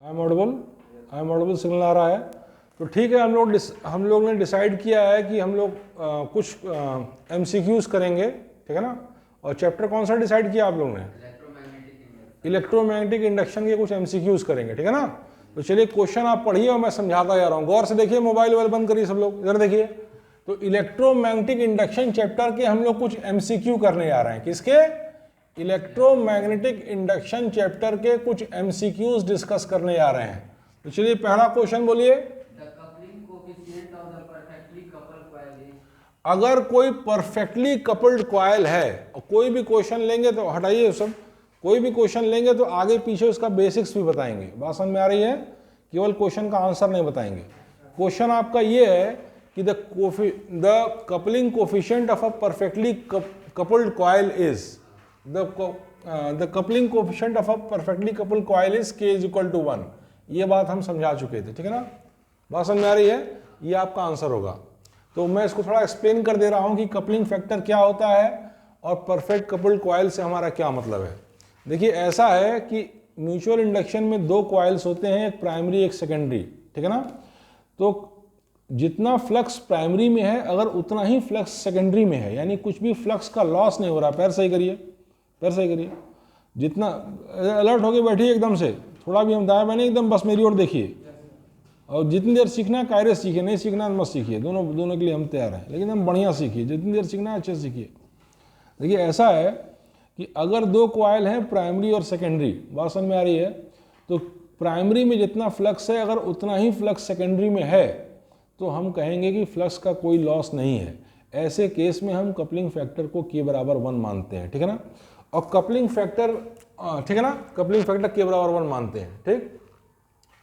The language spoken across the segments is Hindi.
आई एम ऑडिबल सिग्नल आ रहा है। तो ठीक है, हम लोग ने डिसाइड किया है कि हम लोग कुछ MCQs करेंगे, ठीक है ना। और चैप्टर कौन सा डिसाइड किया आप लोग ने? इलेक्ट्रोमैग्नेटिक इंडक्शन के कुछ MCQs करेंगे, ठीक है ना। तो चलिए क्वेश्चन आप पढ़िए और मैं समझाता जा रहा हूँ। गौर से देखिए, मोबाइल वोबाइल बंद करिए सब लोग, इधर देखिए। तो इलेक्ट्रोमैग्नेटिक इंडक्शन चैप्टर के हम लोग कुछ MCQ करने जा रहे हैं। किसके? इलेक्ट्रोमैग्नेटिक इंडक्शन चैप्टर के कुछ MCQs डिस्कस करने जा रहे हैं। तो चलिए पहला क्वेश्चन बोलिए। अगर कोई परफेक्टली कपल्ड कॉइल है, और कोई भी क्वेश्चन लेंगे तो हटाइए सब, कोई भी क्वेश्चन लेंगे तो आगे पीछे उसका बेसिक्स भी बताएंगे। बात समझ में आ रही है? केवल क्वेश्चन का आंसर नहीं बताएंगे। क्वेश्चन आपका ये है कि the coupling coefficient of a perfectly coupled coil is the coupling coefficient of a perfectly coupled coil is K = 1। ये बात हम समझा चुके थे, ठीक है ना। बात समझ में आ रही है? ये आपका आंसर होगा। तो मैं इसको थोड़ा एक्सप्लेन कर दे रहा हूं कि कपलिंग फैक्टर क्या होता है और परफेक्ट कपल्ड कॉइल से हमारा क्या मतलब है। देखिए ऐसा है कि म्यूचुअल इंडक्शन में दो कॉइल्स होते हैं, एक प्राइमरी एक सेकेंडरी, ठीक है ना। तो जितना फ्लक्स प्राइमरी में है अगर उतना ही फ्लक्स सेकेंडरी में है, यानी कुछ भी फ्लक्स का लॉस नहीं हो रहा। पैर सही करिए, पैर सही करिए। जितना अलर्ट होके बैठिए एकदम से, थोड़ा भी हम दाएं बाएं एकदम, बस मेरी ओर देखिए। और जितनी देर सीखना है कायरे सीखिए, नहीं सीखना मत सीखिए, दोनों के लिए हम तैयार हैं, लेकिन हम बढ़िया सीखिए। जितनी देर सीखना है अच्छे से सीखिए। देखिए ऐसा है कि अगर दो कॉइल हैं प्राइमरी और सेकेंडरी, बात समझ में आ रही है, तो प्राइमरी में जितना फ्लक्स है अगर उतना ही फ्लक्स सेकेंडरी में है तो हम कहेंगे कि फ्लक्स का कोई लॉस नहीं है। ऐसे केस में हम कपलिंग फैक्टर को K = 1 मानते हैं, ठीक है ना। और कपलिंग फैक्टर, ठीक है ना, कपलिंग फैक्टर K = 1 मानते हैं, ठीक।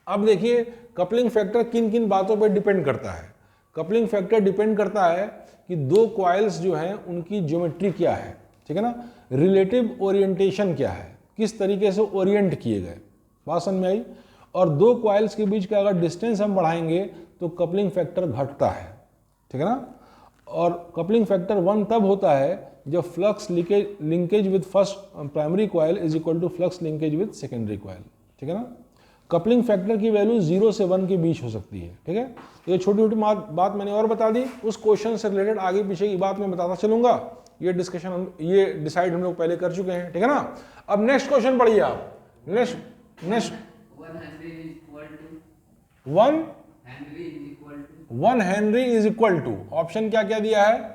अब देखिए कपलिंग फैक्टर किन किन बातों पर डिपेंड करता है। कपलिंग फैक्टर डिपेंड करता है कि दो कॉइल्स जो हैं उनकी ज्योमेट्री क्या है, ठीक है ना, रिलेटिव ओरिएंटेशन क्या है, किस तरीके से ओरिएंट किए गए। बात समझ में आई? और दो कॉइल्स के बीच का अगर डिस्टेंस हम बढ़ाएंगे तो कपलिंग फैक्टर घटता है, ठीक है ना। और कपलिंग फैक्टर 1 तब होता है जब flux linkage with first primary coil is equal to flux linkage with secondary coil, ठीक है ना। कपलिंग फैक्टर की वैल्यू 0 से 1 के बीच हो सकती है, ठीक है। ये छोटी छोटी बात मैंने और बता दी। उस क्वेश्चन से रिलेटेड आगे पीछे की बात मैं बताता चलूंगा। ये डिसाइड हम लोग पहले कर चुके हैं, ठीक है ना। अब नेक्स्ट क्वेश्चन पढ़िए आप। Next 1 henry is equal to, option क्या क्या दिया है?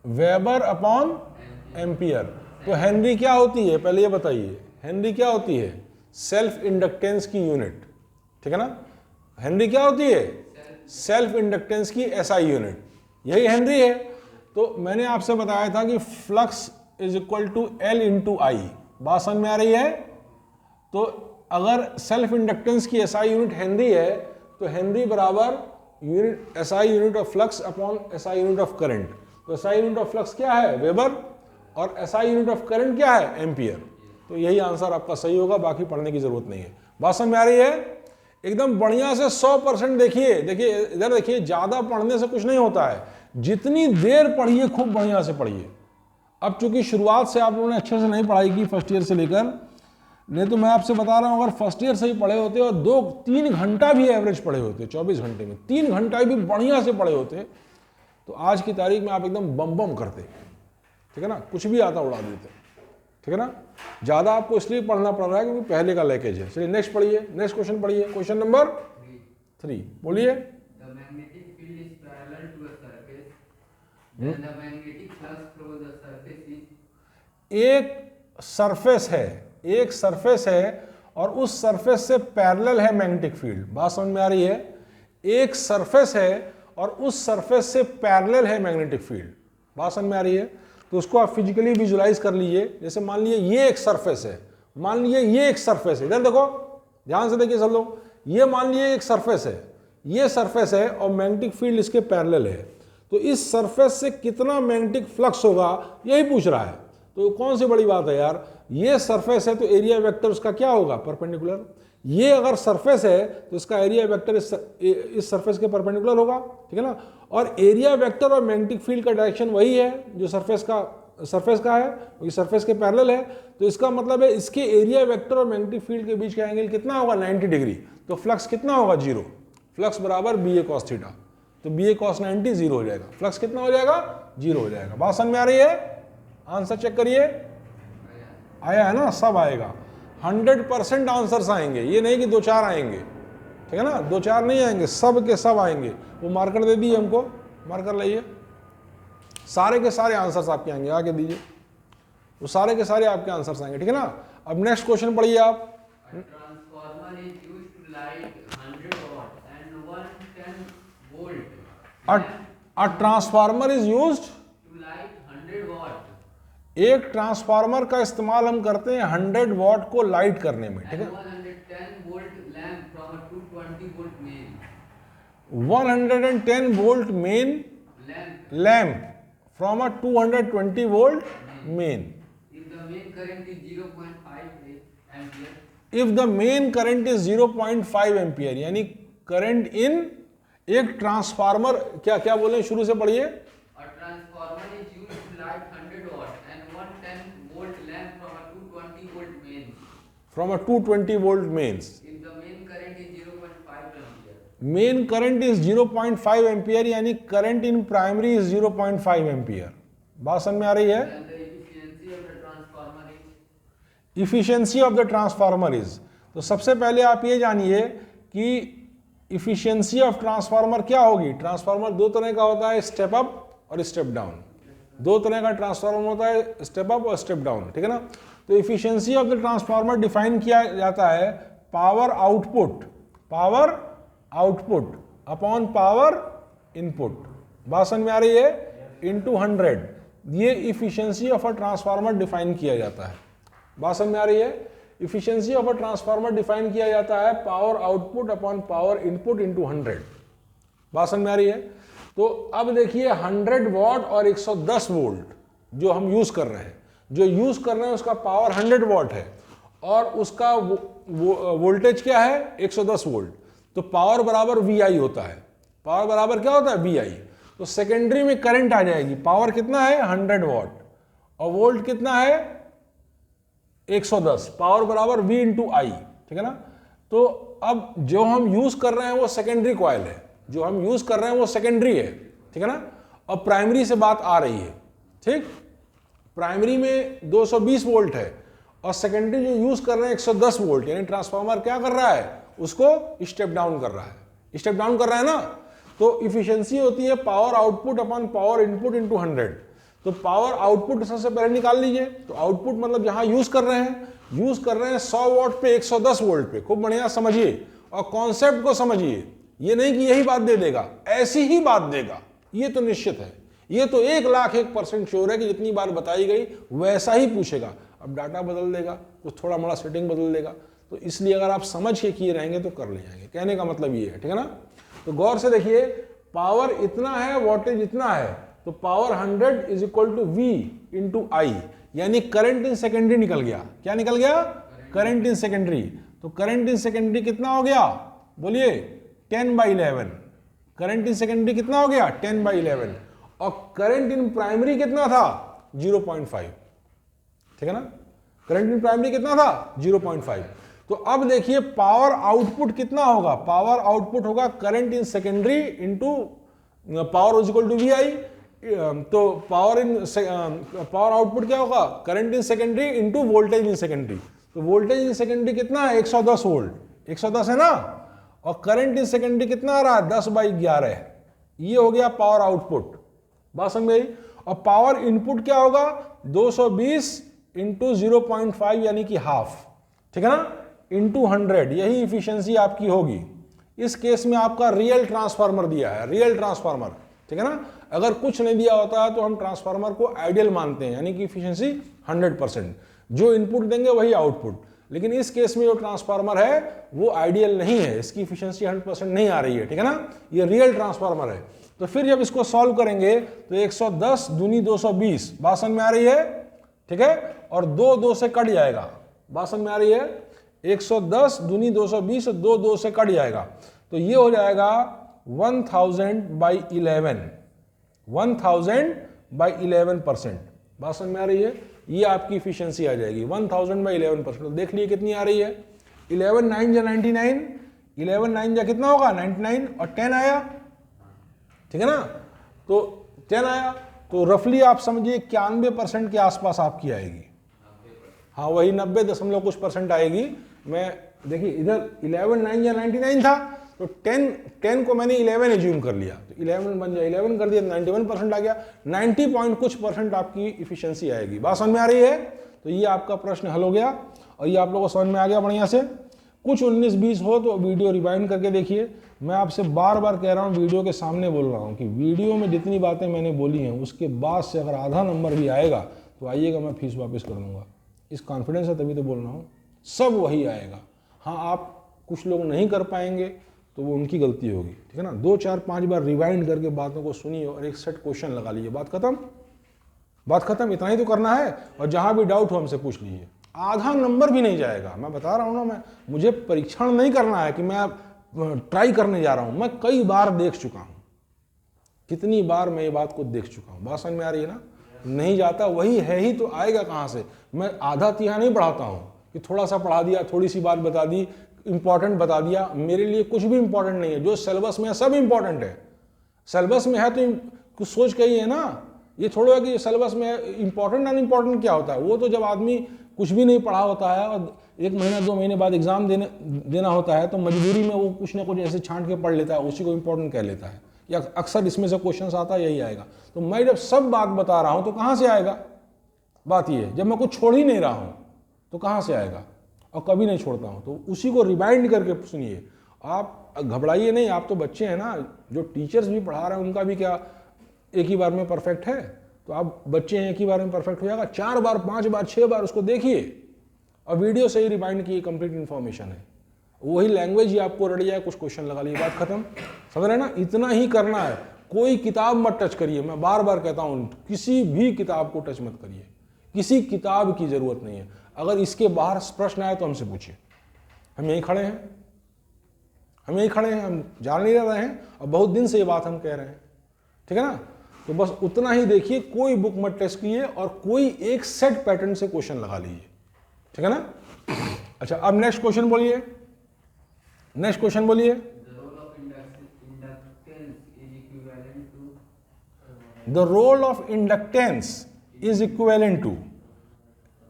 Weber upon ampere. तो हेनरी क्या होती है पहले ये बताइए। हेनरी क्या होती है? सेल्फ इंडक्टेंस की यूनिट, ठीक है ना। हेनरी क्या होती है? सेल्फ इंडक्टेंस की SI यूनिट, यही हेनरी है। तो मैंने आपसे बताया था कि flux is equal to L × I। बात समझ में आ रही है? तो अगर सेल्फ इंडक्टेंस की SI यूनिट हेनरी है तो हेनरी बराबर unit SI unit of flux upon SI unit of current. तो SI यूनिट ऑफ फ्लक्स क्या है? वेबर, और SI यूनिट ऑफ करंट क्या है? एम्पियर। तो यही आंसर आपका सही होगा, बाकी पढ़ने की जरूरत नहीं है। बात समझ में आ रही है? एकदम बढ़िया से 100% देखिए। देखिए इधर देखिए, ज्यादा पढ़ने से कुछ नहीं होता है, जितनी देर पढ़िए खूब बढ़िया से पढ़िए। अब चूंकि शुरुआत से आप लोगों ने अच्छे से नहीं पढ़ाई की फर्स्ट ईयर से लेकर, नहीं तो मैं आपसे बता रहा हूं अगर फर्स्ट ईयर से ही पढ़े होते और 2-3 घंटा भी एवरेज पढ़े होते, 24 घंटे में 3 घंटा भी बढ़िया से पढ़े होते, तो आज की तारीख में आप एकदम बम बम करते, ठीक है ना, कुछ भी आता उड़ा देते, ठीक है ना। ज्यादा आपको इसलिए पढ़ना पड़ रहा है क्योंकि पहले का लैकेज है। चलिए नेक्स्ट पढ़िए, नेक्स्ट क्वेश्चन पढ़िए, क्वेश्चन नंबर 3 बोलिए। एक सरफेस है और उस सरफेस से पैरेलल है मैग्नेटिक फील्ड। बात समझ में आ रही है? एक सरफेस है और उस सरफेस से पैरेलल है मैग्नेटिक फील्ड। बात समझ में आ रही है? तो उसको आप फिजिकली विजुलाइज कर लीजिए। जैसे मान लीजिए ये एक सरफेस है, मान लीजिए ये एक सरफेस है, इधर देखो ध्यान से देखिए सब लोग, ये मान लीजिए एक सरफेस है, ये सरफेस है और मैग्नेटिक फील्ड इसके पैरेलल है। तो इस सरफेस से कितना मैग्नेटिक फ्लक्स होगा यही पूछ रहा है। तो कौन सी बड़ी बात है यार, ये सरफेस है तो एरिया वेक्टर उसका क्या होगा? परपेंडिकुलर। ये अगर सरफेस है तो इसका एरिया वेक्टर इस सरफेस के परपेंडिकुलर होगा, ठीक है ना। और एरिया वेक्टर और मैग्नेटिक फील्ड का डायरेक्शन वही है जो सरफेस का सरफेस का है, क्योंकि सरफेस के पैरेलल है, तो इसका मतलब है इसके एरिया वेक्टर और मैग्नेटिक फील्ड के बीच का एंगल कितना होगा 90 डिग्री, तो फ्लक्स कितना होगा 0, फ्लक्स बराबर BA cos थीटा, तो BA cos 90 0 हो जाएगा, फ्लक्स कितना हो जाएगा 0 हो जाएगा। बात समझ में आ रही है? आंसर चेक करिए, आया है ना, सब आएगा, 100% आंसर्स आएंगे, ये नहीं कि 2-4 आएंगे, ठीक है ना, 2-4 नहीं आएंगे, सब के सब आएंगे। वो मार्कर दे दिए हमको, मार्कर लाइए, सारे के सारे आंसर्स आपके आएंगे, आगे दीजिए, वो सारे के सारे आपके आंसर्स आएंगे, ठीक है ना। अब नेक्स्ट क्वेश्चन पढ़िए आप। Transformer is used to light 100 watt and 110 volt. A transformer is used To light 100 watt एक ट्रांसफार्मर का इस्तेमाल हम करते हैं 100 वॉट को लाइट करने में, ठीक and है। 110 volt lamp from a 220 volt main 110 volt main lamp. Lamp from a 220 volt main. If the main current is 0.5 ampere, if the main current is 0.5 ampere, यानी करंट इन एक ट्रांसफार्मर, क्या क्या बोले शुरू से पढ़िए। a transformer is used to light 100 watt and 110 volt lamp from a 220 volt main. From a 220 volt mains, If the main current is 0.5 ampere, main current is 0.5 ampere, यानी current in primary is 0.5 ampere. बात समझ में आ रही है? then the efficiency of the transformer is efficiency of the transformer is, तो सबसे पहले आप ये जानिए कि इफिशियंसी ऑफ ट्रांसफार्मर क्या होगी। ट्रांसफार्मर दो तरह का होता है, स्टेप अप और स्टेप डाउन, दो तरह का ट्रांसफार्मर होता है, स्टेप अप और स्टेप डाउन, ठीक है ना। तो efficiency of the transformer define किया जाता है power output upon power input. बात समझ में आ रही है? इनटू 100, ये efficiency of a transformer define किया जाता है। बात समझ में आ रही है? Efficiency of a transformer define किया जाता है power output upon power input into 100। बात समझ में आ रही है? तो अब देखिए 100 वॉट और 110 वोल्ट जो हम यूज कर रहे हैं, जो यूज कर रहे हैं उसका पावर 100 वॉट है और उसका वोल्टेज क्या है 110 वोल्ट, तो पावर बराबर VI होता है। पावर बराबर क्या होता है VI। तो सेकेंडरी में करंट आ जाएगी, पावर कितना है 100 वॉट और वोल्ट कितना है 110, पावर बराबर V इंटू आई, ठीक है ना। तो अब जो हम यूज कर रहे हैं वो सेकेंडरी कॉइल है, जो हम यूज कर रहे हैं वो सेकेंडरी है, ठीक है ना। और प्राइमरी से बात आ रही है, ठीक। प्राइमरी में 220 वोल्ट है और सेकेंडरी जो यूज कर रहे हैं 110 वोल्ट, यानी ट्रांसफार्मर क्या कर रहा है, उसको स्टेप डाउन कर रहा है, स्टेप डाउन कर रहा है ना। तो इफिशियंसी होती है power output upon power input into 100। तो पावर आउटपुट सबसे पहले निकाल लीजिए। तो आउटपुट मतलब जहां यूज कर रहे हैं 100 वॉट पे 110 वोल्ट पे। खूब बढ़िया समझिए और कॉन्सेप्ट को समझिए। ये नहीं कि यही बात दे देगा, ऐसी ही बात देगा, ये तो निश्चित है। ये तो 1,01% श्योर है कि जितनी बार बताई गई वैसा ही पूछेगा। अब डाटा बदल देगा, कुछ थोड़ा मोड़ा सेटिंग बदल देगा, तो इसलिए अगर आप समझ के किए रहेंगे तो कर ले जाएंगे। कहने का मतलब ये है, ठीक है ना। तो गौर से देखिए, पावर इतना है, वोल्टेज इतना है, तो power 100 is equal to V into I, यानी करंट इन सेकेंडरी निकल गया। क्या निकल गया? Current in secondary. तो करंट इन सेकेंडरी कितना हो गया, बोलिए 10/11। करंट इन सेकेंडरी कितना हो गया 10/11। और करंट इन प्राइमरी कितना था 0.5, ठीक है ना। करंट इन प्राइमरी कितना था 0.5। तो अब देखिए पावर आउटपुट कितना होगा, पावर आउटपुट होगा current in secondary into power is equal to VI। तो पावर आउटपुट क्या होगा, current in secondary into voltage in secondary. तो वोल्टेज इन सेकेंडरी कितना है 110 वोल्ट, 110 है ना। और करंट इन सेकेंडरी कितना आ रहा है 10/11। ये हो गया पावर आउटपुट। बात समझ में आई। और पावर इनपुट क्या होगा 220 इंटू 0.5 यानी कि हाफ, ठीक है ना, इंटू 100। यही इफिशियंसी आपकी होगी। इस केस में आपका रियल ट्रांसफार्मर दिया है, रियल ट्रांसफार्मर, ठीक है ना। अगर कुछ नहीं दिया होता है तो हम ट्रांसफार्मर को आइडियल मानते हैं, यानी कि इफिशियंसी 100%। जो इनपुट देंगे वही आउटपुट। लेकिन इस केस में जो ट्रांसफार्मर है वो आइडियल नहीं है, इसकी इफिशियंसी 100% नहीं आ रही है, ठीक है ना। ये रियल ट्रांसफार्मर है। तो फिर जब इसको सॉल्व करेंगे तो 110 दूनी 220, बात समझ में आ रही है, ठीक है। और 2 से कट जाएगा, बात समझ में आ रही है। 110 दूनी 220 और 2 से कट जाएगा, तो ये हो जाएगा 1000/11, 1000/11%। बात समझ में आ रही है? ये आपकी इफिशियंसी आ जाएगी 1000/11%। तो देख लिए कितनी आ रही है, 11 9 या 99, 11 9 या कितना होगा 99 और 10 आया, ठीक है ना, तो 10 आया तो रफली आप समझिए 91% के आसपास आपकी आएगी। हाँ वही 90 कुछ % आएगी। मैं देखिए इधर 11 9 या 99 था तो 10 को मैंने 11 एज्यूम कर लिया, तो 11 बन जाए, 11 कर दिया 91% आ गया, 90 पॉइंट कुछ % आपकी इफिशियंसी आएगी। बात समझ में आ रही है? तो ये आपका प्रश्न हल हो गया और ये आप लोगों को समझ में आ गया बढ़िया से। कुछ 19-20 हो तो वीडियो रिवाइंड करके देखिए। मैं आपसे बार बार कह रहा हूँ, वीडियो के सामने बोल रहा हूँ कि वीडियो में जितनी बातें मैंने बोली हैं उसके बाद से अगर आधा नंबर भी आएगा तो आइएगा, मैं फीस वापस कर दूंगा। इस कॉन्फिडेंस है तभी तो बोल रहा हूँ, सब वही आएगा। हाँ आप कुछ लोग नहीं कर पाएंगे तो वो उनकी गलती होगी, ठीक है ना। 2 4 5 बार रिवाइंड करके बातों को सुनिए और एक सेट क्वेश्चन लगा लीजिए, बात खत्म, बात खत्म। इतना ही तो करना है और जहाँ भी डाउट हो हमसे पूछ लीजिए। आधा नंबर भी नहीं जाएगा, मैं बता रहा हूँ ना, मैं मुझे परीक्षण नहीं करना है कि मैं ट्राई करने जा रहा हूँ, मैं कई बार देख चुका हूँ, कितनी बार मैं ये बात को देख चुका हूँ। बात समझ में आ रही है ना? नहीं जाता वही है ही तो आएगा कहाँ से। मैं आधा तिहा नहीं पढ़ाता हूँ कि थोड़ा सा पढ़ा दिया, थोड़ी सी बात बता दी, इंपॉर्टेंट बता दिया। मेरे लिए कुछ भी इंपॉर्टेंट नहीं है, जो सिलेबस में है सब इंपॉर्टेंट है। सिलेबस में है तो कुछ सोच के ही है ना, ये थोड़ा है कि सिलेबस में इंपॉर्टेंट अनइम्पॉर्टेंट क्या होता है। वो तो जब आदमी कुछ भी नहीं पढ़ा होता है और 1 महीना 2 महीने बाद एग्जाम देना होता है तो मजबूरी में वो कुछ ना कुछ ऐसे छांट के पढ़ लेता है, उसी को इंपॉर्टेंट कह लेता है, या अक्सर इसमें से क्वेश्चन आता है यही आएगा। तो मैं जब सब बात बता रहा हूँ तो कहाँ से आएगा? बात ये है, जब मैं कुछ छोड़ ही नहीं रहा हूँ तो कहाँ से आएगा, और कभी नहीं छोड़ता हूँ। तो उसी को रिवाइंड करके सुनिए, आप घबराइए नहीं। आप तो बच्चे हैं ना, जो टीचर्स भी पढ़ा रहे हैं उनका भी क्या एक ही बार में परफेक्ट है? तो आप बच्चे हैं, एक ही बार में परफेक्ट हो जाएगा? 4 बार 5 बार 6 बार उसको देखिए और वीडियो से ही रिवाइंड किए, कंप्लीट इन्फॉर्मेशन है। वही लैंग्वेज ही आपको रट जाए, कुछ क्वेश्चन लगा लिए, बात खत्म। समझ रहे ना? इतना ही करना है। कोई किताब मत टच करिए, मैं बार बार कहता हूँ, किसी भी किताब को टच मत करिए, किसी किताब की जरूरत नहीं है। अगर इसके बाहर प्रश्न आए तो हमसे पूछिए, हम यहीं खड़े हैं, हम यहीं खड़े हैं, हम जान नहीं रहे हैं और बहुत दिन से ये बात हम कह रहे हैं, ठीक है ना। तो बस उतना ही देखिए, कोई बुक मत टेस्ट कीजिए और कोई एक सेट पैटर्न से क्वेश्चन लगा लीजिए, ठीक है ना। अच्छा अब नेक्स्ट क्वेश्चन बोलिए, नेक्स्ट क्वेश्चन बोलिए। The role of inductance is equivalent to,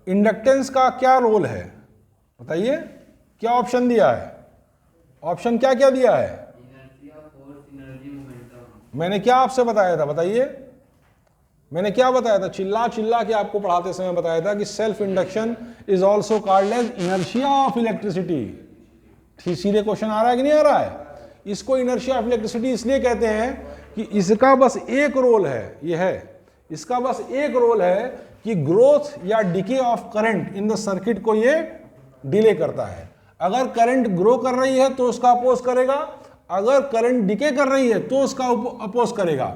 inductance का क्या रोल है बताइए? क्या ऑप्शन दिया है? ऑप्शन क्या क्या दिया है? मैंने क्या आपसे बताया था बताइए? मैंने क्या बताया था? चिल्ला चिल्ला के आपको पढ़ाते समय बताया था कि self induction is also called as inertia of electricity. सीधे क्वेश्चन आ रहा है कि नहीं आ रहा है? इसको इनर्शिया ऑफ इलेक्ट्रिसिटी इसलिए कहते हैं कि इसका बस एक रोल है, ये है, इसका बस एक रोल है कि ग्रोथ या decay of current in the circuit को ये डिले करता है। अगर करंट ग्रो कर रही है तो उसका अपोज करेगा, अगर करंट डिके कर रही है तो उसका अपोज करेगा।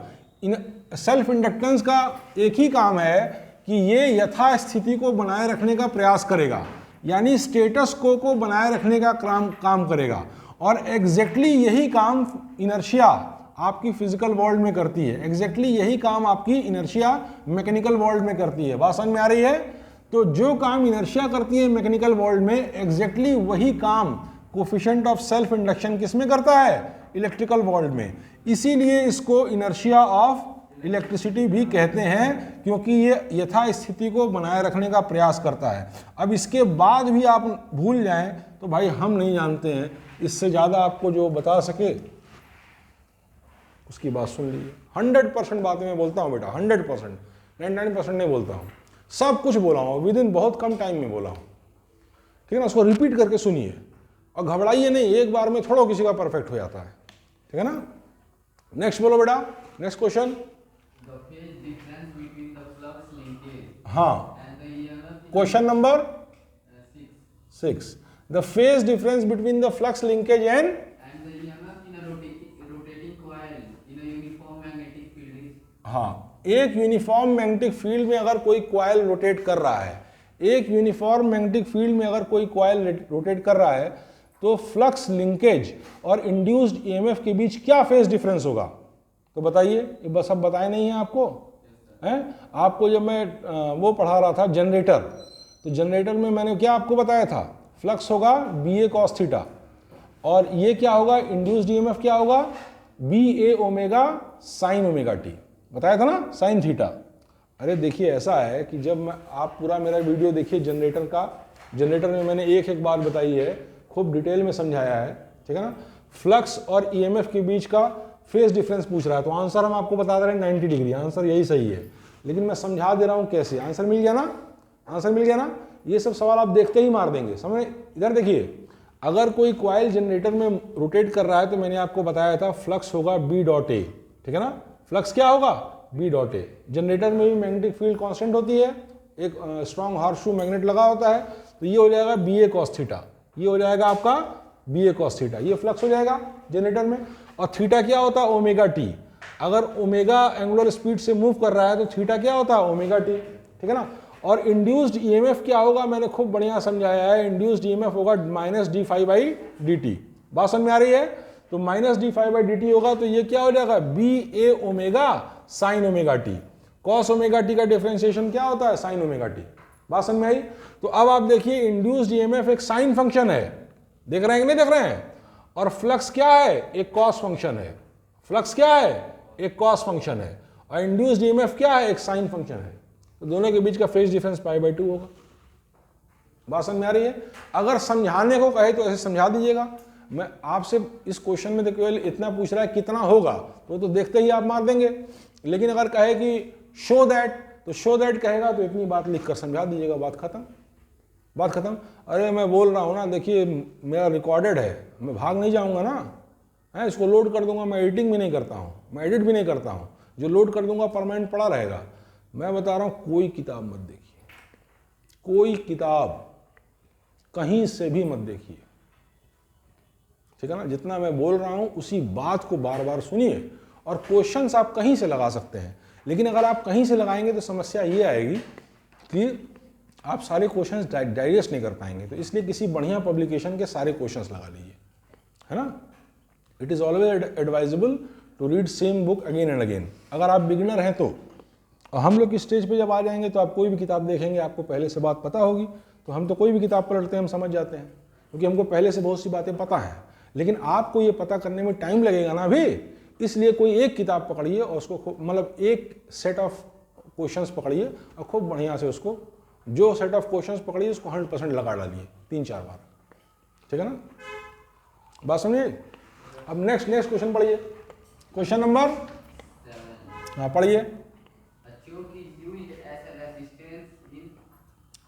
सेल्फ इंडक्टेंस का एक ही काम है कि ये यथास्थिति को बनाए रखने का प्रयास करेगा, यानी स्टेटस को बनाए रखने का काम करेगा। और एग्जैक्टली यही काम इनर्शिया आपकी फिजिकल वर्ल्ड में करती है, एग्जैक्टली यही काम आपकी इनर्शिया मैकेनिकल वर्ल्ड में करती है। बात समझ में आ रही है? तो जो काम इनर्शिया करती है मैकेनिकल वर्ल्ड में, एग्जैक्टली वही काम कोफिशिएंट ऑफ सेल्फ इंडक्शन किस में करता है? इलेक्ट्रिकल वर्ल्ड में। इसीलिए इसको इनर्शिया ऑफ इलेक्ट्रिसिटी भी कहते हैं, क्योंकि ये यथास्थिति को बनाए रखने का प्रयास करता है। अब इसके बाद भी आप भूल जाएं तो भाई हम नहीं जानते हैं, इससे ज़्यादा आपको जो बता सके उसकी बात सुन लीजिए। 100% बातें मैं बोलता हूँ बेटा, 100%, 99% नहीं बोलता हूँ, सब कुछ बोला हूँ, विद इन बहुत कम टाइम में बोला हूँ, ठीक है ना। उसको रिपीट करके सुनिए और घबराइए नहीं, एक बार में थोड़ा किसी का परफेक्ट हो जाता है, ठीक है ना। नेक्स्ट बोलो बेटा, नेक्स्ट क्वेश्चन। हाँ, question number 6, the phase difference between the flux linkage and हाँ, एक यूनिफॉर्म मैग्नेटिक फील्ड में अगर कोई कॉइल रोटेट कर रहा है, एक यूनिफॉर्म मैग्नेटिक फील्ड में अगर कोई कॉइल रोटेट कर रहा है तो फ्लक्स लिंकेज और इंड्यूस्ड ईएमएफ के बीच क्या फेज डिफरेंस होगा? तो बताइए, ये बस अब बताए नहीं है आपको, हैं। आपको जब मैं वो पढ़ा रहा था जनरेटर, तो जनरेटर में मैंने क्या आपको बताया था, फ्लक्स होगा बी ए कॉस थीटा, और ये क्या होगा, इंड्यूस्ड ईएमएफ क्या होगा, B A omega sine omega T, बताया था ना, साइन थीटा। अरे देखिए ऐसा है कि जब मैं, आप पूरा मेरा वीडियो देखिए जनरेटर का, जनरेटर में मैंने एक एक बात बताई है, खूब डिटेल में समझाया है, ठीक है ना। फ्लक्स और ईएमएफ के बीच का फेज डिफरेंस पूछ रहा है, तो आंसर हम आपको बता दे रहे हैं 90 डिग्री, आंसर यही सही है, लेकिन मैं समझा दे रहा हूं कैसे। आंसर मिल गया ना, आंसर मिल गया ना। ये सब सवाल आप देखते ही मार देंगे, समझ। इधर देखिए, अगर कोई कॉइल जनरेटर में रोटेट कर रहा है तो मैंने आपको बताया था फ्लक्स होगा बी डॉट ए, ठीक है ना। फ्लक्स क्या होगा, बी डॉट ए। जनरेटर में भी मैग्नेटिक फील्ड कांस्टेंट होती है, एक स्ट्रॉन्ग हार्शू मैग्नेट लगा होता है, तो ये हो जाएगा बी ए कॉस थीटा, ये हो जाएगा आपका बी ए कॉस थीटा, ये फ्लक्स हो जाएगा जनरेटर में। और थीटा क्या होता है, ओमेगा टी। अगर ओमेगा एंगुलर स्पीड से मूव कर रहा है तो थीटा क्या होता है, ओमेगा टी, ठीक है ना। और इंड्यूस्ड ईएमएफ क्या होगा, मैंने खूब बढ़िया समझाया है, इंड्यूस्ड ईएमएफ होगा minus d phi by d t. बात समझ में आ रही है, तो minus d phi by d t होगा, तो ये क्या हो जाएगा, B A omega sine omega t. Cos omega t का डिफरेंशिएशन क्या होता है, साइन ओमेगा टी। बात समझ में आई। तो अब आप देखिए, इंड्यूस्ड ईएमएफ एक साइन फंक्शन है, देख रहे हैं कि नहीं देख रहे हैं, और फ्लक्स क्या है, एक कॉस फंक्शन है। फ्लक्स क्या है, एक कॉस फंक्शन है, और इंड्यूस्ड ईएमएफ क्या है, एक साइन फंक्शन है। तो दोनों के बीच का फेज डिफरेंस पाई बाई 2 होगा। बात समझ में आ रही है। अगर समझाने को कहे तो ऐसे समझा दीजिएगा। मैं आपसे इस क्वेश्चन में केवल इतना पूछ रहा है कितना होगा, तो देखते ही आप मार देंगे। लेकिन अगर कहे कि शो दैट, तो शो दैट कहेगा तो इतनी बात लिख कर समझा दीजिएगा, बात खत्म, बात खत्म। अरे मैं बोल रहा हूँ ना, देखिए मेरा रिकॉर्डेड है, मैं भाग नहीं जाऊँगा ना, है, इसको लोड कर दूंगा। मैं एडिटिंग भी नहीं करता हूँ, मैं एडिट भी नहीं करता हूँ, जो लोड कर दूंगा परमानेंट पड़ा रहेगा। मैं बता रहा हूँ, कोई किताब मत देखिए, कोई किताब कहीं से भी मत देखिए, ठीक है ना। जितना मैं बोल रहा हूँ उसी बात को बार बार सुनिए, और क्वेश्चंस आप कहीं से लगा सकते हैं, लेकिन अगर आप कहीं से लगाएंगे तो समस्या ये आएगी कि आप सारे क्वेश्चंस डाइजेस्ट नहीं कर पाएंगे। तो इसलिए किसी बढ़िया पब्लिकेशन के सारे क्वेश्चंस लगा लीजिए, है ना। It is always advisable to read same book again and again. अगर आप बिगिनर हैं तो, और हम लोग की स्टेज पे जब आ जाएंगे तो आप कोई भी किताब देखेंगे, आपको पहले से बात पता होगी। तो हम तो कोई भी किताब पढ़ते हैं, हम समझ जाते हैं, क्योंकि हमको पहले से बहुत सी बातें पता हैं। लेकिन आपको ये पता करने में टाइम लगेगा ना भी, इसलिए कोई एक किताब पकड़िए और उसको मतलब एक सेट ऑफ क्वेश्चंस पकड़िए और खूब बढ़िया से उसको, जो सेट ऑफ क्वेश्चंस पकड़िए उसको 100% लगा डालिए 3-4 बार, ठीक है ना। बात समझिए। अब नेक्स्ट क्वेश्चन पढ़िए, क्वेश्चन नंबर, हाँ पढ़िए।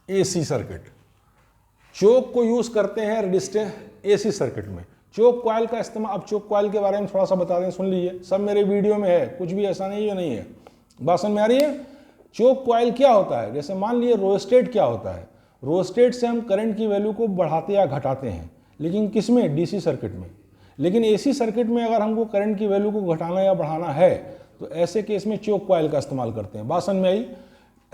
एसी सर्किट, चोक को यूज करते हैं रेजिस्टेंस एसी सर्किट में। चोक कॉइल का इस्तेमाल, अब चोक कॉइल के बारे में थोड़ा सा बता दें, सुन लीजिए, सब मेरे वीडियो में है, कुछ भी ऐसा नहीं है नहीं है। बात समझ में आ रही है। चोक कॉइल क्या होता है, जैसे मान लीजिए रोस्टेट क्या होता है, रोस्टेट से हम करंट की वैल्यू को बढ़ाते या घटाते हैं, लेकिन किस में, डीसी सर्किट में। लेकिन एसी सर्किट में अगर हमको करंट की वैल्यू को घटाना या बढ़ाना है तो ऐसे केस में चोक कॉइल का इस्तेमाल करते हैं। बात समझ में आई।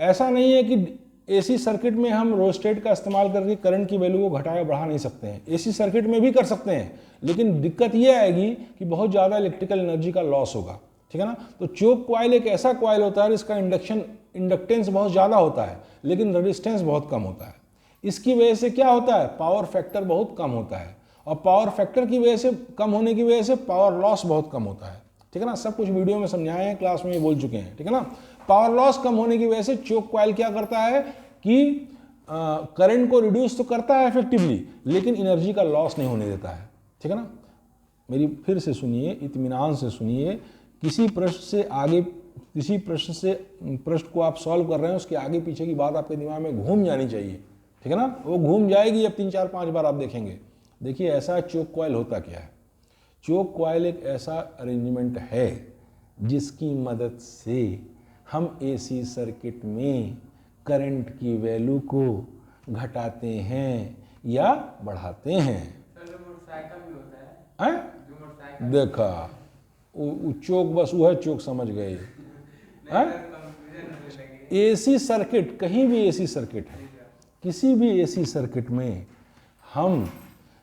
ऐसा नहीं है कि एसी सर्किट में हम रोस्टेट का इस्तेमाल करके करंट की वैल्यू को घटा या बढ़ा नहीं सकते हैं, एसी सर्किट में भी कर सकते हैं, लेकिन दिक्कत यह आएगी कि बहुत ज़्यादा इलेक्ट्रिकल एनर्जी का लॉस होगा, ठीक है ना। तो चोक कॉइल एक ऐसा कॉइल होता है जिसका इंडक्टेंस बहुत ज़्यादा होता है लेकिन रेजिस्टेंस बहुत कम होता है। इसकी वजह से क्या होता है, पावर फैक्टर बहुत कम होता है, और पावर फैक्टर की वजह से, कम होने की वजह से पावर लॉस बहुत कम होता है, ठीक है ना। सब कुछ वीडियो में समझाए हैं, क्लास में ये बोल चुके हैं, ठीक है ना। पावर लॉस कम होने की वजह से चोक कॉइल क्या करता है कि करंट को रिड्यूस तो करता है इफेक्टिवली, लेकिन एनर्जी का लॉस नहीं होने देता है, ठीक है ना। मेरी फिर से सुनिए, इत्मीनान से सुनिए। किसी प्रश्न से आगे, किसी प्रश्न से, प्रश्न को आप सॉल्व कर रहे हैं, उसके आगे पीछे की बात आपके दिमाग में घूम जानी चाहिए, ठीक है ना। वो घूम जाएगी, अब 3-4-5 बार आप देखेंगे। देखिए ऐसा चोक कॉइल होता क्या है। चोक कॉइल एक ऐसा अरेंजमेंट है जिसकी मदद से हम एसी सर्किट में करंट की वैल्यू को घटाते हैं या बढ़ाते हैं। मोटरसाइकिल भी होता है, देखा, चोक, बस वह चोक समझ गए। एसी सर्किट, कहीं भी एसी सर्किट है, किसी भी एसी सर्किट में हम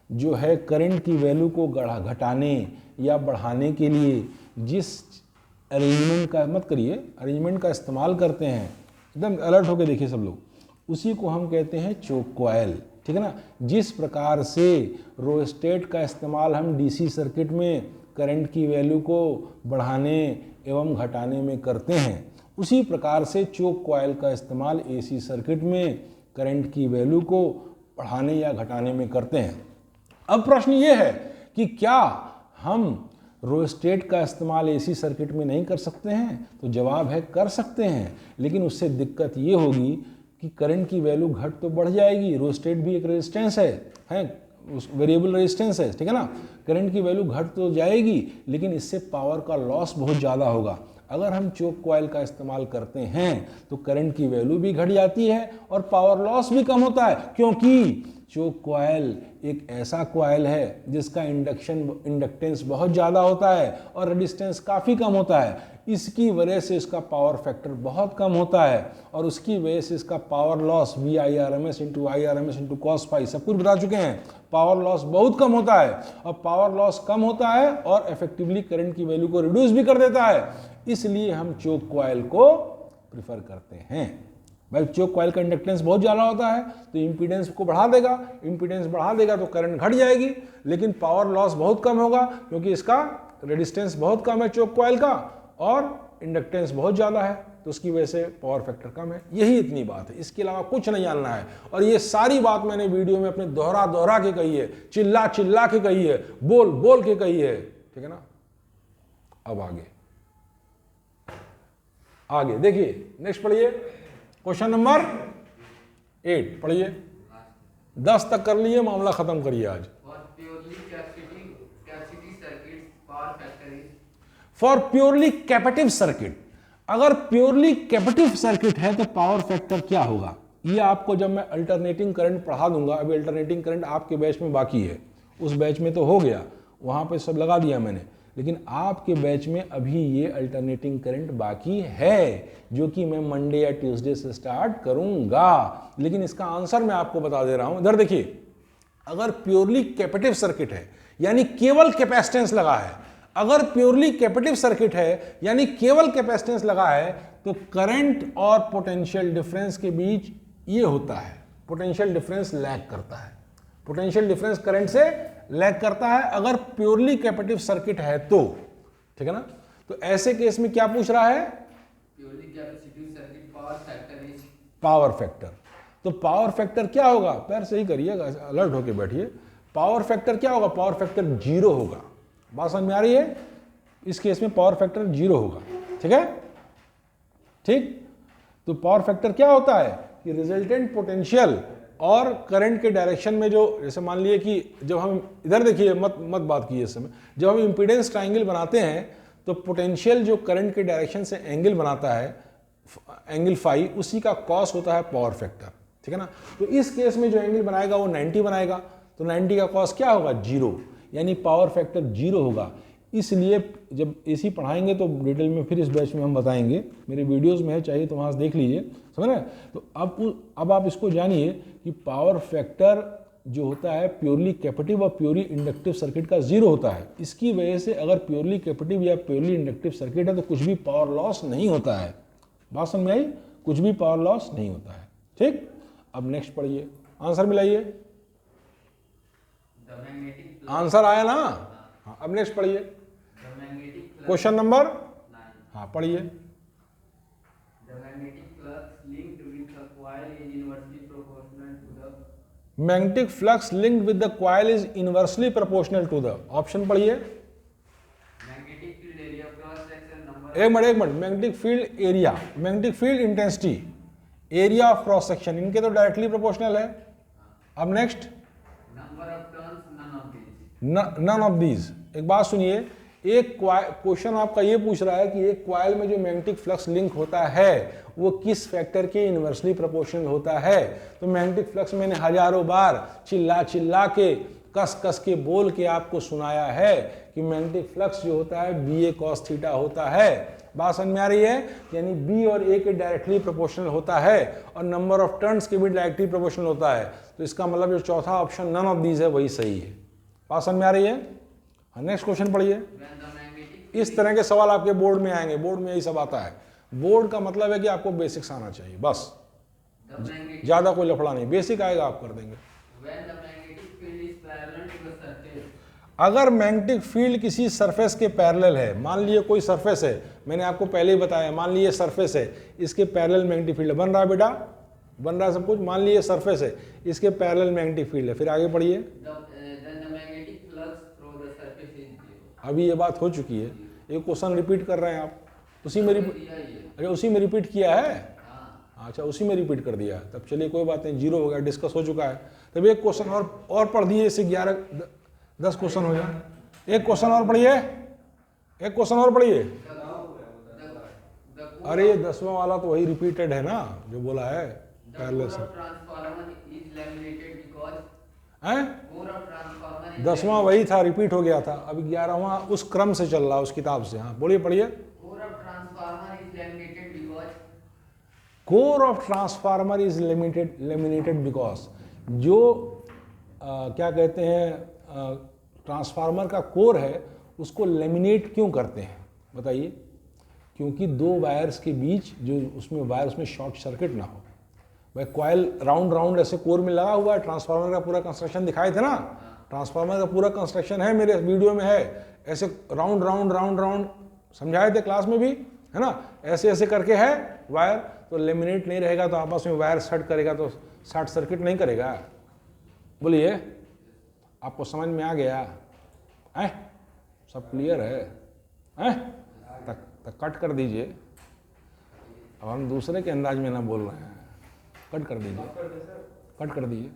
जो है करंट की वैल्यू को घटाने या बढ़ाने के लिए जिस अरेंजमेंट का मत करिए, अरेंजमेंट का इस्तेमाल करते हैं, एकदम अलर्ट होकर देखिए सब लोग, उसी को हम कहते हैं चोक कॉयल, ठीक है ना। जिस प्रकार से रोस्टेट का इस्तेमाल हम डीसी सर्किट में करंट की वैल्यू को बढ़ाने एवं घटाने में करते हैं, उसी प्रकार से चोक कॉयल का इस्तेमाल एसी सर्किट में करंट की वैल्यू को बढ़ाने या घटाने में करते हैं। अब प्रश्न ये है कि क्या हम रोस्टेट का इस्तेमाल एसी सर्किट में नहीं कर सकते हैं? तो जवाब है कर सकते हैं, लेकिन उससे दिक्कत ये होगी कि करंट की वैल्यू घट तो बढ़ जाएगी। रोस्टेट भी एक रेजिस्टेंस है वेरिएबल रेजिस्टेंस है, ठीक है ना। करंट की वैल्यू घट तो जाएगी, लेकिन इससे पावर का लॉस बहुत ज़्यादा होगा। अगर हम चोक कॉयल का इस्तेमाल करते हैं तो करंट की वैल्यू भी घट जाती है और पावर लॉस भी कम होता है, क्योंकि चोक कॉयल एक ऐसा कॉयल है जिसका इंडक्टेंस बहुत ज़्यादा होता है और रेजिस्टेंस काफ़ी कम होता है। इसकी वजह से इसका पावर फैक्टर बहुत कम होता है और उसकी वजह से इसका power loss VIRMS into IRMS into cos phi सब कुछ बता चुके हैं। पावर लॉस बहुत कम होता है और पावर लॉस कम होता है और इफेक्टिवली करंट की वैल्यू को रिड्यूस भी कर देता है। इसलिए हम चोक कॉयल को प्रिफर करते हैं। भाई चोक कॉयल का इंडक्टेंस बहुत ज़्यादा होता है तो इम्पीडेंस को बढ़ा देगा, इम्पीडेंस बढ़ा देगा तो करंट घट जाएगी, लेकिन पावर लॉस बहुत कम होगा क्योंकि इसका रेजिस्टेंस बहुत कम है चोक कॉयल का और इंडक्टेंस बहुत ज़्यादा है, तो उसकी वजह से पावर फैक्टर कम है। यही इतनी बात है, इसके अलावा कुछ नहीं जानना है। और ये सारी बात मैंने वीडियो में अपने दोहरा के कही है, चिल्ला के कही है, बोल के कही है, ठीक है ना। अब आगे देखिए, नेक्स्ट पढ़िए, क्वेश्चन नंबर 8 पढ़िए। 10 तक कर लिए, मामला खत्म करिए आज। फॉर प्योरली कैपेटिव सर्किट, अगर प्योरली कैपेटिव सर्किट है तो पावर फैक्टर क्या होगा, ये आपको जब मैं अल्टरनेटिंग करंट पढ़ा दूंगा। अभी अल्टरनेटिंग करंट आपके बैच में बाकी है, उस बैच में तो हो गया, वहां पे सब लगा दिया मैंने, लेकिन आपके बैच में अभी ये अल्टरनेटिंग करंट बाकी है, जो कि मैं मंडे या ट्यूसडे से स्टार्ट करूंगा। लेकिन इसका आंसर मैं आपको बता दे रहा हूं। इधर देखिए, अगर प्योरली कैपेटिव सर्किट है यानी केवल कैपेसिटेंस लगा है, अगर प्योरली कैपेटिव सर्किट है यानी केवल कैपेसिटेंस लगा है, तो करंट और पोटेंशियल डिफरेंस के बीच ये होता है, पोटेंशियल डिफरेंस लैग करता है, पोटेंशियल डिफरेंस करंट से लैग करता है अगर प्योरली कैपेटिव सर्किट है तो, ठीक है ना। तो ऐसे केस में क्या पूछ रहा है, purely capacitive circuit power factor is, power factor. तो पावर फैक्टर क्या होगा, पैर सही करिएगा, अलर्ट होके बैठिए। पावर फैक्टर क्या होगा, पावर फैक्टर 0 होगा। बात समझ में आ रही है, इस केस में पावर फैक्टर 0 होगा, ठीक है, ठीक। तो पावर फैक्टर क्या होता है कि रिजल्टेंट पोटेंशियल और करंट के डायरेक्शन में जो, जैसे मान लिए कि जब हम इधर देखिए, मत बात कीजिए इस समय, जब हम इंपीडेंस ट्रायंगल बनाते हैं तो पोटेंशियल जो करंट के डायरेक्शन से एंगल बनाता है, एंगल फाई, उसी का कॉस होता है पावर फैक्टर, ठीक है ना। तो इस केस में जो एंगल बनाएगा वो 90 बनाएगा, तो 90 का कॉस क्या होगा, 0, यानी पावर फैक्टर 0 होगा। इसलिए जब एसी पढ़ाएंगे तो डिटेल में फिर इस बैच में हम बताएंगे, मेरे वीडियोस में है, चाहिए तो वहाँ से देख लीजिए, समझ रहे। तो अब आप इसको जानिए कि पावर फैक्टर जो होता है प्योरली कैपेटिव और प्योरली इंडक्टिव सर्किट का 0 होता है। इसकी वजह से अगर प्योरली कैपेटिव या प्योरली इंडक्टिव सर्किट है तो कुछ भी पावर लॉस नहीं होता है। बात समझ में आई, कुछ भी पावर लॉस नहीं होता है, ठीक। अब नेक्स्ट पढ़िए, आंसर मिलाइए, आंसर आया ना। हाँ, अब नेक्स्ट पढ़िए, क्वेश्चन नंबर, हाँ पढ़िए। Magnetic flux linked with the coil is inversely proportional to the, option पढ़िए। एक मिनट, magnetic field area, magnetic field intensity, area of cross section, इनके तो डायरेक्टली प्रोपोर्शनल है। अब नेक्स्ट, नन ऑफ दीज। एक बात सुनिए, एक क्वेश्चन आपका ये पूछ रहा है कि एक कॉइल में जो मैग्नेटिक फ्लक्स लिंक होता है वो किस फैक्टर के इनवर्सली प्रोपोर्शनल होता है। तो मैग्नेटिक फ्लक्स मैंने हजारों बार चिल्ला के कस के बोल के आपको सुनाया है कि मैग्नेटिक फ्लक्स जो होता है BA cos थीटा होता है। बात समझ में आ रही है, यानी B और A के डायरेक्टली प्रोपोर्शनल होता है और नंबर ऑफ टर्न्स के भी डायरेक्टली प्रोपोर्शनल होता है। तो इसका मतलब जो चौथा ऑप्शन नन ऑफ दीज है वही सही है। बात समझ में आ रही है। नेक्स्ट क्वेश्चन पढ़िए। When the magnetic इस तरह के सवाल आपके बोर्ड में आएंगे, बोर्ड में यही सब आता है। बोर्ड का मतलब है कि आपको बेसिक्स आना चाहिए, बस, The magnetic ज़्यादा कोई लफड़ा नहीं, बेसिक आएगा आप कर देंगे। when the magnetic field is parallel to the surface. अगर मैग्नेटिक फील्ड किसी सरफेस के पैरेलल है, मान लीजिए कोई सरफेस है, मैंने आपको पहले ही बताया, मान लीजिए सरफेस है, इसके पैरेलल मैग्नेटिक फील्ड बन रहा है बेटा, बन रहा है सब कुछ, मान लीजिए सरफेस है, इसके पैरेलल मैग्नेटिक फील्ड है, फिर आगे पढ़िए। Then the magnetic flux through the surface is zero. अभी ये बात हो चुकी है, एक क्वेश्चन रिपीट कर रहे हैं आप, उसी में दिया ये। अच्छा उसी में रिपीट किया है, हाँ। अच्छा उसी में रिपीट कर दिया, तब चलिए कोई बात नहीं, जीरो हो गया, डिस्कस हो चुका है। तब एक क्वेश्चन और पढ़ दिए, इससे 10 क्वेश्चन हो जाए। एक क्वेश्चन और पढ़िए, एक क्वेश्चन और पढ़िए। अरे ये 10वां वाला तो वही रिपीटेड है ना जो बोला है पैरेलल से, हैं? 10वां वही था, रिपीट हो गया था, अभी 11वां उस क्रम से चल रहा है उस किताब से। हाँ बोलिए, पढ़िए। Core of transformer is laminated because, जो क्या कहते हैं ट्रांसफार्मर का कोर है उसको लेमिनेट क्यों करते हैं बताइए? क्योंकि दो वायर्स के बीच जो उसमें वायर, उसमें शॉर्ट सर्किट ना हो। भाई कॉयल राउंड राउंड ऐसे कोर में लगा हुआ है, ट्रांसफार्मर का पूरा कंस्ट्रक्शन दिखाए थे ना, ट्रांसफार्मर का पूरा कंस्ट्रक्शन है, मेरे वीडियो में है, ऐसे राउंड राउंड राउंड राउंड समझाए थे क्लास में भी, है ना, ऐसे ऐसे करके है वायर, तो लेमिनेट नहीं रहेगा तो आपस में वायर शॉर्ट करेगा, तो शॉर्ट सर्किट नहीं करेगा। बोलिए, आपको समझ में आ गया है? सब क्लियर है? तक कट कर दीजिए, अब हम दूसरे के अंदाज में ना बोल रहे हैं, कट कर दीजिए, कट कर दीजिए।